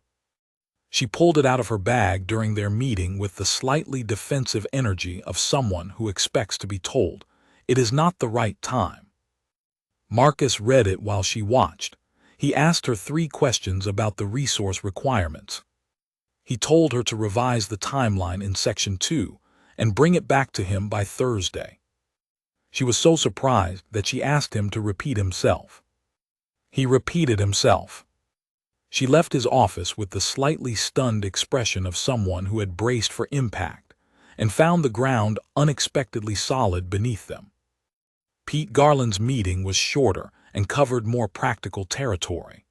She pulled it out of her bag during their meeting with the slightly defensive energy of someone who expects to be told, "It is not the right time." Marcus read it while she watched. He asked her 3 questions about the resource requirements. He told her to revise the timeline in Section 2 and bring it back to him by Thursday. She was so surprised that she asked him to repeat himself. He repeated himself. She left his office with the slightly stunned expression of someone who had braced for impact and found the ground unexpectedly solid beneath them. Pete Garland's meeting was shorter and covered more practical territory.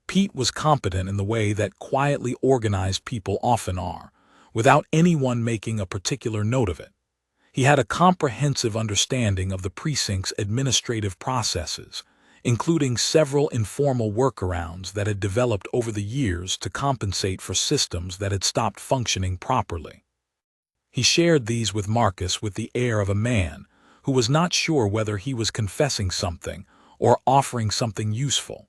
Pete was competent in the way that quietly organized people often are, without anyone making a particular note of it. He had a comprehensive understanding of the precinct's administrative processes, including several informal workarounds that had developed over the years to compensate for systems that had stopped functioning properly. He shared these with Marcus with the air of a man who was not sure whether he was confessing something or offering something useful.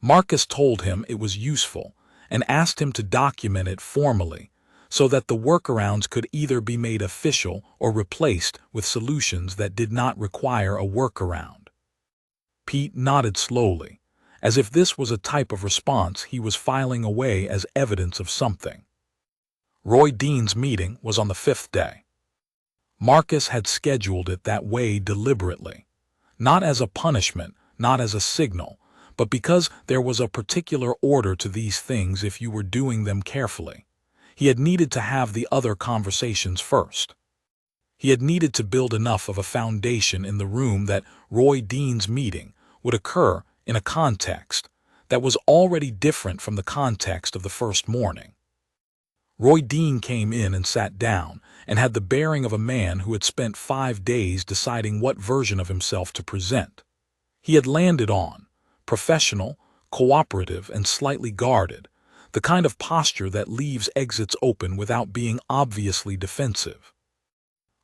Marcus told him it was useful and asked him to document it formally so that the workarounds could either be made official or replaced with solutions that did not require a workaround. Pete nodded slowly, as if this was a type of response he was filing away as evidence of something. Roy Dean's meeting was on the 5th day. Marcus had scheduled it that way deliberately, not as a punishment, not as a signal, but because there was a particular order to these things if you were doing them carefully. He had needed to have the other conversations first. He had needed to build enough of a foundation in the room that Roy Dean's meeting would occur in a context that was already different from the context of the first morning. Roy Dean came in and sat down and had the bearing of a man who had spent 5 days deciding what version of himself to present. He had landed on professional, cooperative, and slightly guarded, the kind of posture that leaves exits open without being obviously defensive.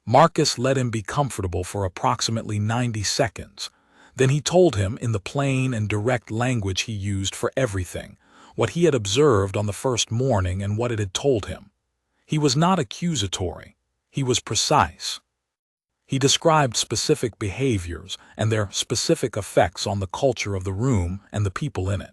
Marcus let him be comfortable for approximately 90 seconds. Then he told him in the plain and direct language he used for everything, what he had observed on the first morning and what it had told him. He was not accusatory. He was precise. He described specific behaviors and their specific effects on the culture of the room and the people in it.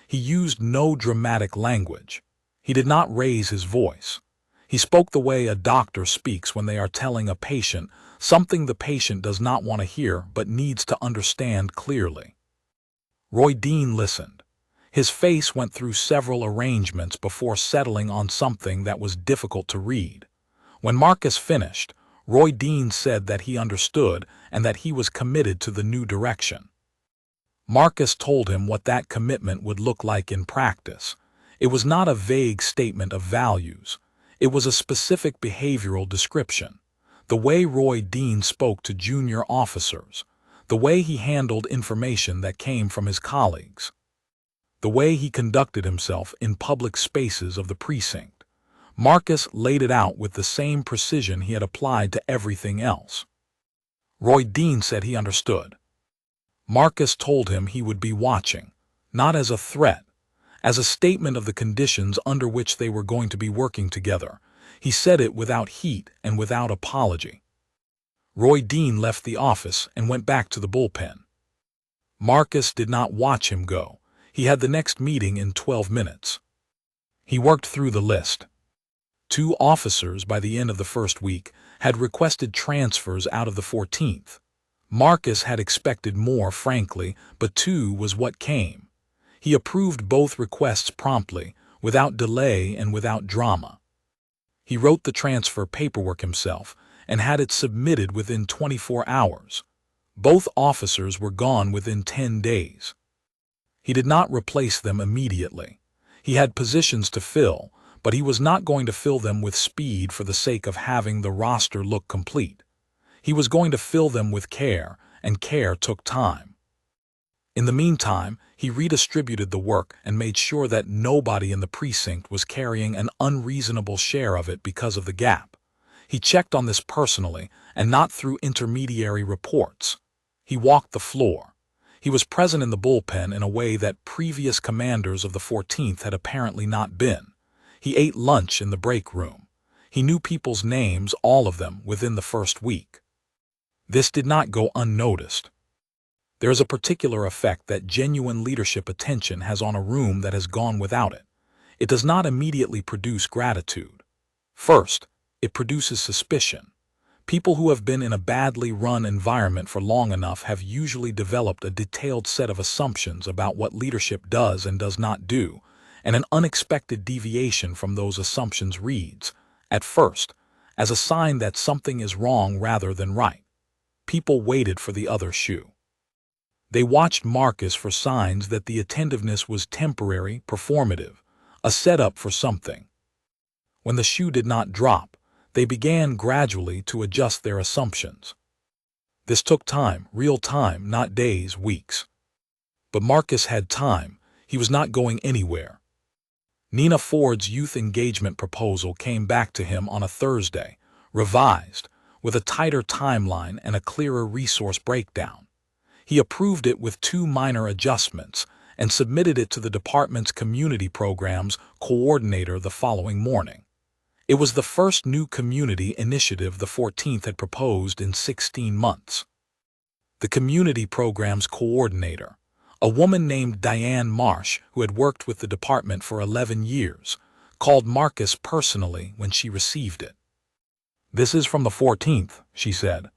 He used no dramatic language. He did not raise his voice. He spoke the way a doctor speaks when they are telling a patient something the patient does not want to hear but needs to understand clearly. Roy Dean listened. His face went through several arrangements before settling on something that was difficult to read. When Marcus finished, Roy Dean said that he understood and that he was committed to the new direction. Marcus told him what that commitment would look like in practice. It was not a vague statement of values. It was a specific behavioral description. The way Roy Dean spoke to junior officers, the way he handled information that came from his colleagues, the way he conducted himself in public spaces of the precinct. Marcus laid it out with the same precision he had applied to everything else. Roy Dean said he understood. Marcus told him he would be watching, not as a threat, as a statement of the conditions under which they were going to be working together. He said it without heat and without apology. Roy Dean left the office and went back to the bullpen. Marcus did not watch him go. He had the next meeting in 12 minutes. He worked through the list. 2 officers by the end of the first week had requested transfers out of the 14th. Marcus had expected more, frankly, but 2 was what came. He approved both requests promptly, without delay and without drama. He wrote the transfer paperwork himself and had it submitted within 24 hours. Both officers were gone within 10 days. He did not replace them immediately. He had positions to fill, but he was not going to fill them with speed for the sake of having the roster look complete. He was going to fill them with care, and care took time. In the meantime, he redistributed the work and made sure that nobody in the precinct was carrying an unreasonable share of it because of the gap. He checked on this personally and not through intermediary reports. He walked the floor. He was present in the bullpen in a way that previous commanders of the 14th had apparently not been. He ate lunch in the break room. He knew people's names, all of them, within the first week. This did not go unnoticed. There is a particular effect that genuine leadership attention has on a room that has gone without it. It does not immediately produce gratitude. First, it produces suspicion. People who have been in a badly run environment for long enough have usually developed a detailed set of assumptions about what leadership does and does not do, and an unexpected deviation from those assumptions reads, at first, as a sign that something is wrong rather than right. People waited for the other shoe. They watched Marcus for signs that the attentiveness was temporary, performative, a setup for something. When the shoe did not drop, they began gradually to adjust their assumptions. This took time, real time, not days, weeks. But Marcus had time. He was not going anywhere. Nina Ford's youth engagement proposal came back to him on a Thursday, revised, with a tighter timeline and a clearer resource breakdown. He approved it with 2 minor adjustments and submitted it to the department's community programs coordinator the following morning. It was the first new community initiative the 14th had proposed in 16 months. The community programs coordinator, a woman named Diane Marsh who had worked with the department for 11 years, called Marcus personally when she received it. "This is from the 14th, she said.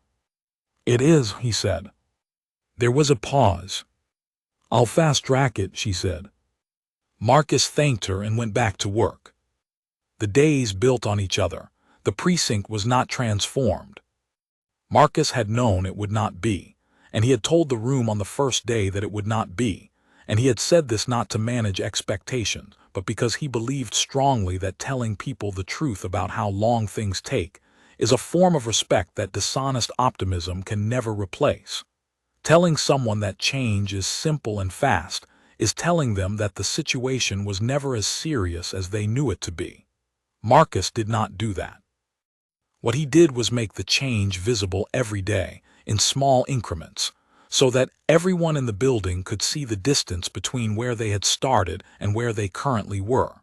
"It is," he said. There was a pause. "I'll fast-track it," she said. Marcus thanked her and went back to work. The days built on each other. The precinct was not transformed. Marcus had known it would not be, and he had told the room on the first day that it would not be, and he had said this not to manage expectations, but because he believed strongly that telling people the truth about how long things take is a form of respect that dishonest optimism can never replace. Telling someone that change is simple and fast is telling them that the situation was never as serious as they knew it to be. Marcus did not do that. What he did was make the change visible every day, in small increments, so that everyone in the building could see the distance between where they had started and where they currently were.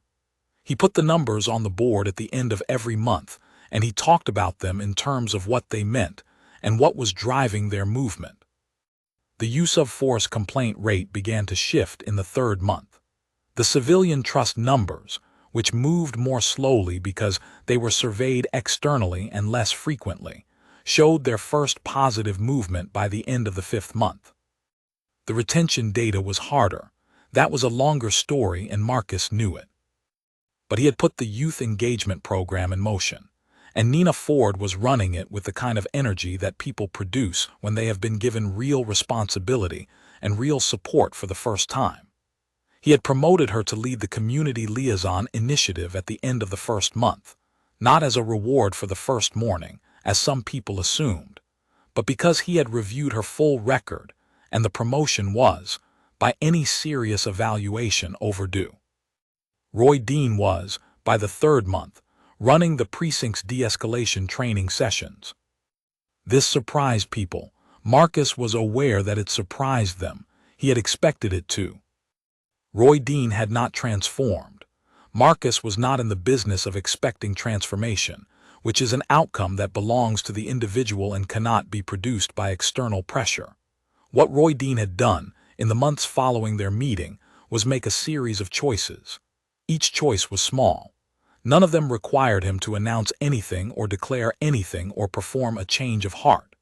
He put the numbers on the board at the end of every month, and he talked about them in terms of what they meant and what was driving their movement. The use of force complaint rate began to shift in the third month. The civilian trust numbers, which moved more slowly because they were surveyed externally and less frequently, showed their first positive movement by the end of the fifth month. The retention data was harder. That was a longer story, and Marcus knew it. But he had put the youth engagement program in motion, and Nina Ford was running it with the kind of energy that people produce when they have been given real responsibility and real support for the first time. He had promoted her to lead the Community Liaison Initiative at the end of the first month, not as a reward for the first morning, as some people assumed, but because he had reviewed her full record, and the promotion was, by any serious evaluation, overdue. Roy Dean was, by the third month, running the precinct's de-escalation training sessions. This surprised people. Marcus was aware that it surprised them. He had expected it to. Roy Dean had not transformed. Marcus was not in the business of expecting transformation, which is an outcome that belongs to the individual and cannot be produced by external pressure. What Roy Dean had done, in the months following their meeting, was make a series of choices. Each choice was small. None of them required him to announce anything or declare anything or perform a change of heart.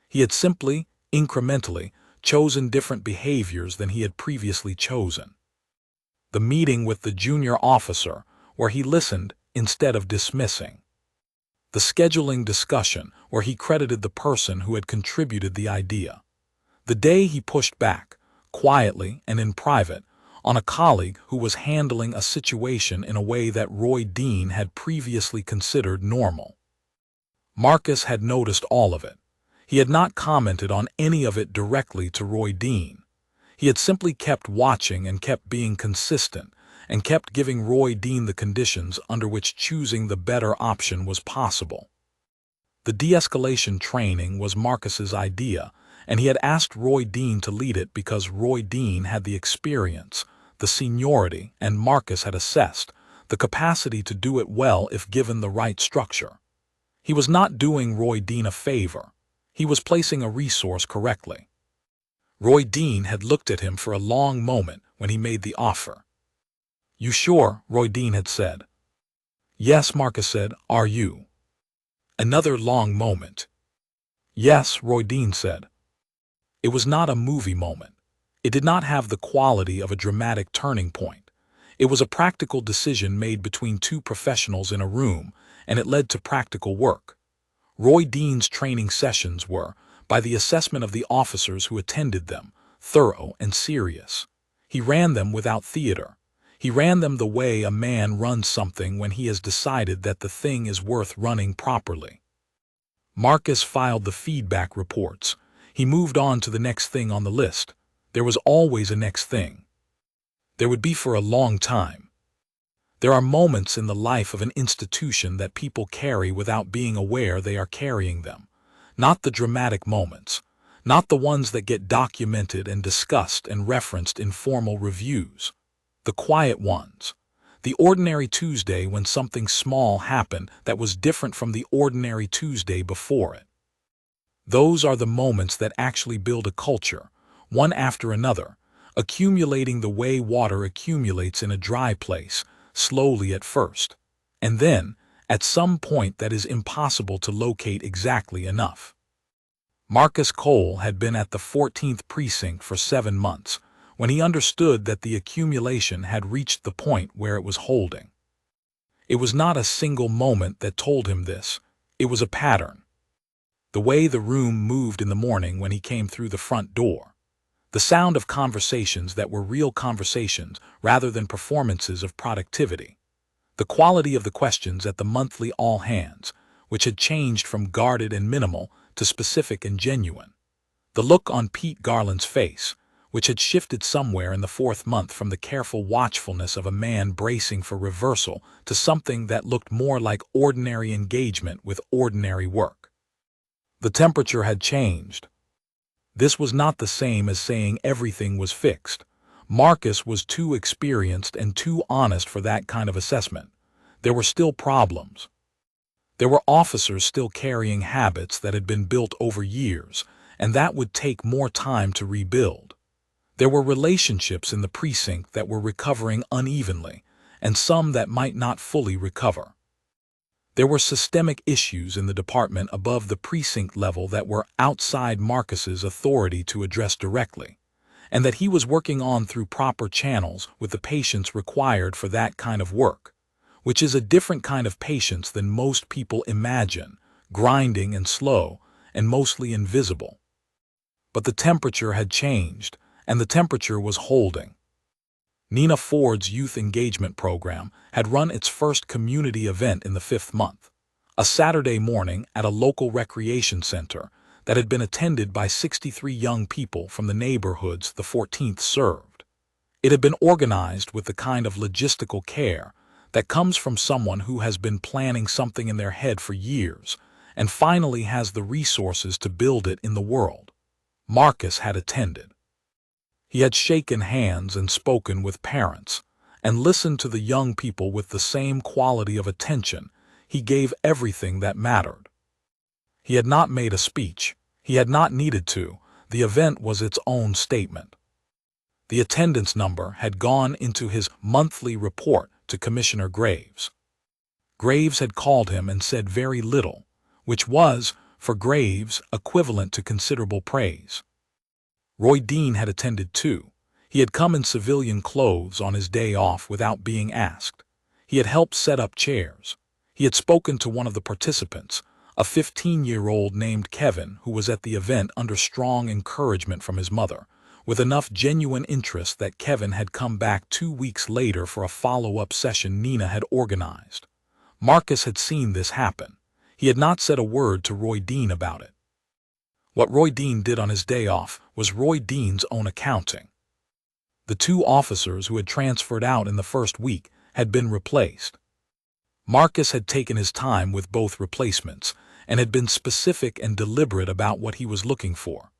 He had simply, incrementally, chosen different behaviors than he had previously chosen. The meeting with the junior officer, where he listened instead of dismissing. The scheduling discussion, where he credited the person who had contributed the idea. The day he pushed back, quietly and in private, on a colleague who was handling a situation in a way that Roy Dean had previously considered normal. Marcus had noticed all of it. He had not commented on any of it directly to Roy Dean. He had simply kept watching and kept being consistent and kept giving Roy Dean the conditions under which choosing the better option was possible. The de-escalation training was Marcus's idea, and he had asked Roy Dean to lead it because Roy Dean had the experience, the seniority, and Marcus had assessed the capacity to do it well if given the right structure. He was not doing Roy Dean a favor. He was placing a resource correctly. Roy Dean had looked at him for a long moment when he made the offer. "You sure?" Roy Dean had said. "Yes," Marcus said. "Are you?" Another long moment. "Yes," Roy Dean said. It was not a movie moment. It did not have the quality of a dramatic turning point. It was a practical decision made between two professionals in a room, and it led to practical work. Roy Dean's training sessions were, by the assessment of the officers who attended them, thorough and serious. He ran them without theater. He ran them the way a man runs something when he has decided that the thing is worth running properly. Marcus filed the feedback reports. He moved on to the next thing on the list. There was always a next thing. There would be for a long time. There are moments in the life of an institution that people carry without being aware they are carrying them. Not the dramatic moments, Not the ones that get documented and discussed and referenced in formal reviews. The quiet ones. The ordinary Tuesday when something small happened that was different from the ordinary Tuesday before it. Those are the moments that actually build a culture, one after another, accumulating the way water accumulates in a dry place, slowly at first, and then, at some point that is impossible to locate exactly enough. Marcus Cole had been at the 14th precinct for 7 months, when he understood that the accumulation had reached the point where it was holding. It was not a single moment that told him this, it was a pattern. The way the room moved in the morning when he came through the front door. The sound of conversations that were real conversations rather than performances of productivity. The quality of the questions at the monthly all-hands, which had changed from guarded and minimal to specific and genuine. The look on Pete Garland's face, which had shifted somewhere in the 4th month from the careful watchfulness of a man bracing for reversal to something that looked more like ordinary engagement with ordinary work. The temperature had changed. This was not the same as saying everything was fixed. Marcus was too experienced and too honest for that kind of assessment. There were still problems. There were officers still carrying habits that had been built over years, and that would take more time to rebuild. There were relationships in the precinct that were recovering unevenly, and some that might not fully recover. There were systemic issues in the department above the precinct level that were outside Marcus's authority to address directly, and that he was working on through proper channels with the patience required for that kind of work, which is a different kind of patience than most people imagine, grinding and slow, and mostly invisible. But the temperature had changed, and the temperature was holding. Nina Ford's youth engagement program had run its first community event in the 5th month, a Saturday morning at a local recreation center that had been attended by 63 young people from the neighborhoods the 14th served. It had been organized with the kind of logistical care that comes from someone who has been planning something in their head for years and finally has the resources to build it in the world. Marcus had attended. He had shaken hands and spoken with parents, and listened to the young people with the same quality of attention. He gave everything that mattered. He had not made a speech. He had not needed to. The event was its own statement. The attendance number had gone into his monthly report to Commissioner Graves. Graves had called him and said very little, which was, for Graves, equivalent to considerable praise. Roy Dean had attended too. He had come in civilian clothes on his day off without being asked. He had helped set up chairs. He had spoken to one of the participants, a 15-year-old named Kevin, who was at the event under strong encouragement from his mother, with enough genuine interest that Kevin had come back 2 weeks later for a follow-up session Nina had organized. Marcus had seen this happen. He had not said a word to Roy Dean about it. What Roy Dean did on his day off was Roy Dean's own accounting. The 2 officers who had transferred out in the first week had been replaced. Marcus had taken his time with both replacements and had been specific and deliberate about what he was looking for.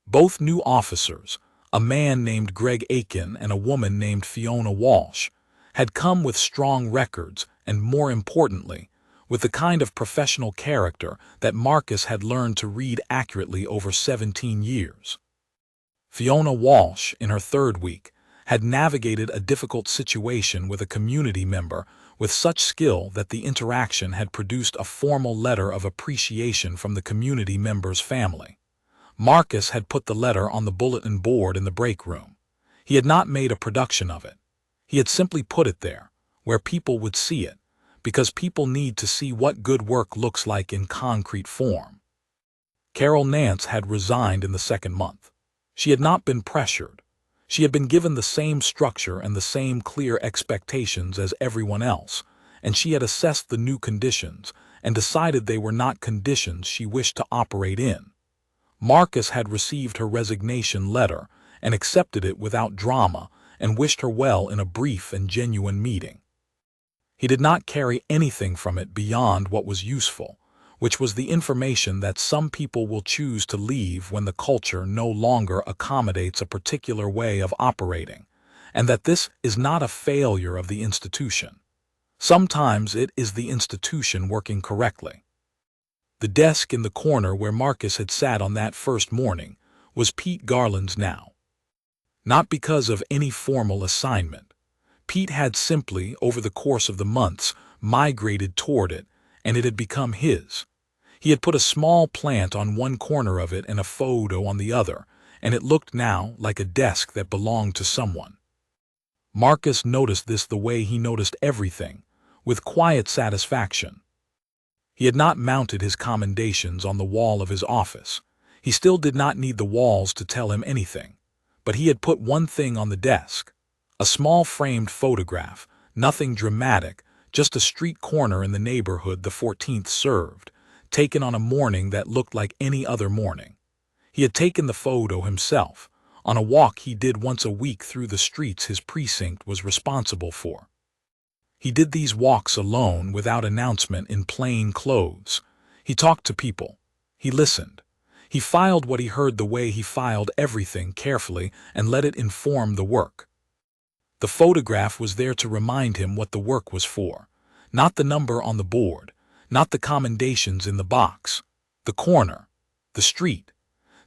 Both new officers, a man named Greg Aiken and a woman named Fiona Walsh, had come with strong records and, more importantly, with the kind of professional character that Marcus had learned to read accurately over 17 years. Fiona Walsh, in her 3rd week, had navigated a difficult situation with a community member with such skill that the interaction had produced a formal letter of appreciation from the community member's family. Marcus had put the letter on the bulletin board in the break room. He had not made a production of it. He had simply put it there, where people would see it, because people need to see what good work looks like in concrete form. Carol Nance had resigned in the 2nd month. She had not been pressured. She had been given the same structure and the same clear expectations as everyone else, and she had assessed the new conditions and decided they were not conditions she wished to operate in. Marcus had received her resignation letter and accepted it without drama and wished her well in a brief and genuine meeting. He did not carry anything from it beyond what was useful, which was the information that some people will choose to leave when the culture no longer accommodates a particular way of operating, and that this is not a failure of the institution. Sometimes it is the institution working correctly. The desk in the corner where Marcus had sat on that first morning was Pete Garland's now. Not because of any formal assignment. Pete had simply, over the course of the months, migrated toward it, and it had become his. He had put a small plant on one corner of it and a photo on the other, and it looked now like a desk that belonged to someone. Marcus noticed this the way he noticed everything, with quiet satisfaction. He had not mounted his commendations on the wall of his office. He still did not need the walls to tell him anything. But he had put one thing on the desk. A small framed photograph, nothing dramatic, just a street corner in the neighborhood the 14th served, taken on a morning that looked like any other morning. He had taken the photo himself, on a walk he did once a week through the streets his precinct was responsible for. He did these walks alone, without announcement, in plain clothes. He talked to people. He listened. He filed what he heard the way he filed everything carefully and let it inform the work. The photograph was there to remind him what the work was for. Not the number on the board, not the commendations in the box, the corner, the street,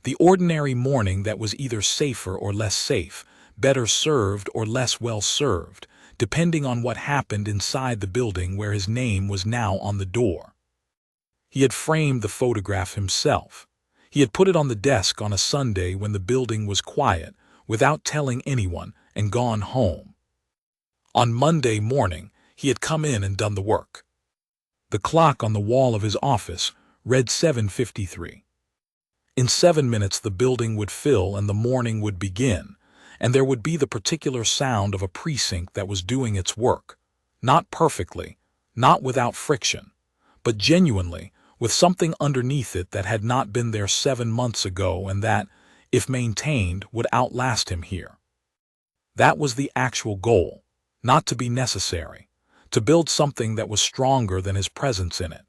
the ordinary morning that was either safer or less safe, better served or less well served, depending on what happened inside the building where his name was now on the door. He had framed the photograph himself. He had put it on the desk on a Sunday when the building was quiet, without telling anyone, and gone home. On Monday morning, he had come in and done the work. The clock on the wall of his office read 7:53. In 7 minutes the building would fill and the morning would begin, and there would be the particular sound of a precinct that was doing its work, not perfectly, not without friction, but genuinely, with something underneath it that had not been there 7 months ago and that, if maintained, would outlast him here. That was the actual goal, not to be necessary, to build something that was stronger than his presence in it,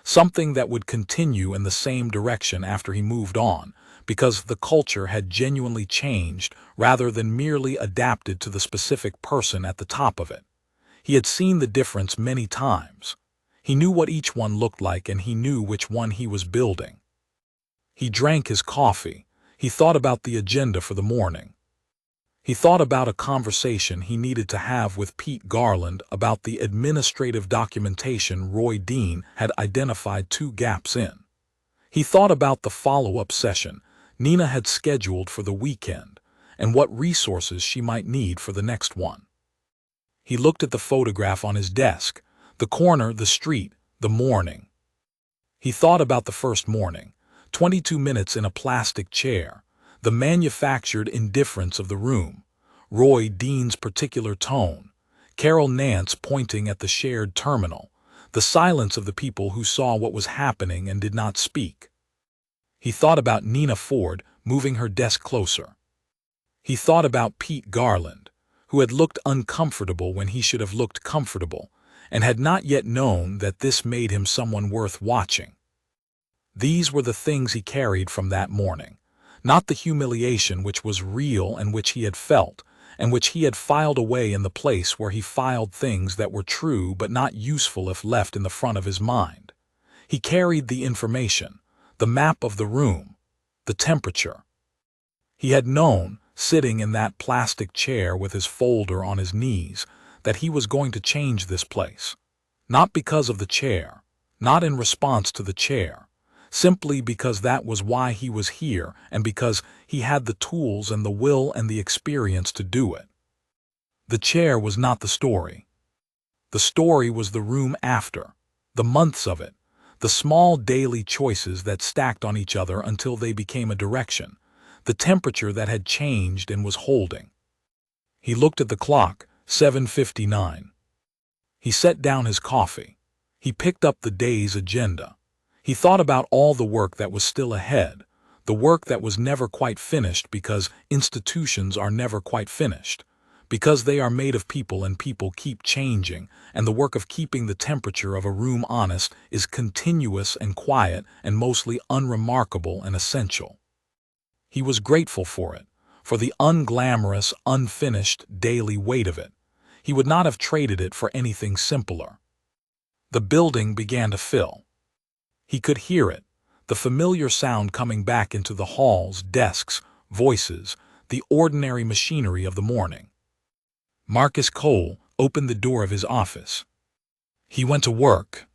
something that would continue in the same direction after he moved on, because the culture had genuinely changed rather than merely adapted to the specific person at the top of it. He had seen the difference many times. He knew what each one looked like and he knew which one he was building. He drank his coffee. He thought about the agenda for the morning. He thought about a conversation he needed to have with Pete Garland about the administrative documentation Roy Dean had identified 2 gaps in. He thought about the follow-up session Nina had scheduled for the weekend and what resources she might need for the next one. He looked at the photograph on his desk, the corner, the street, the morning. He thought about the first morning, 22 minutes in a plastic chair, the manufactured indifference of the room, Roy Dean's particular tone, Carol Nance pointing at the shared terminal, the silence of the people who saw what was happening and did not speak. He thought about Nina Ford moving her desk closer. He thought about Pete Garland, who had looked uncomfortable when he should have looked comfortable, and had not yet known that this made him someone worth watching. These were the things he carried from that morning, not the humiliation which was real and which he had felt, and which he had filed away in the place where he filed things that were true but not useful if left in the front of his mind. He carried the information, the map of the room, the temperature. He had known, sitting in that plastic chair with his folder on his knees, that he was going to change this place. Not because of the chair, not in response to the chair, simply because that was why he was here and because he had the tools and the will and the experience to do it. The chair was not the story. The story was the room after, the months of it, the small daily choices that stacked on each other until they became a direction, the temperature that had changed and was holding. He looked at the clock, 7:59. He set down his coffee. He picked up the day's agenda. He thought about all the work that was still ahead, the work that was never quite finished because institutions are never quite finished, Because they are made of people and people keep changing, and the work of keeping the temperature of a room honest is continuous and quiet and mostly unremarkable and essential. He was grateful for it, for the unglamorous, unfinished daily weight of it. He would not have traded it for anything simpler. The building began to fill. He could hear it, the familiar sound coming back into the halls, desks, voices, the ordinary machinery of the morning. Marcus Cole opened the door of his office. He went to work,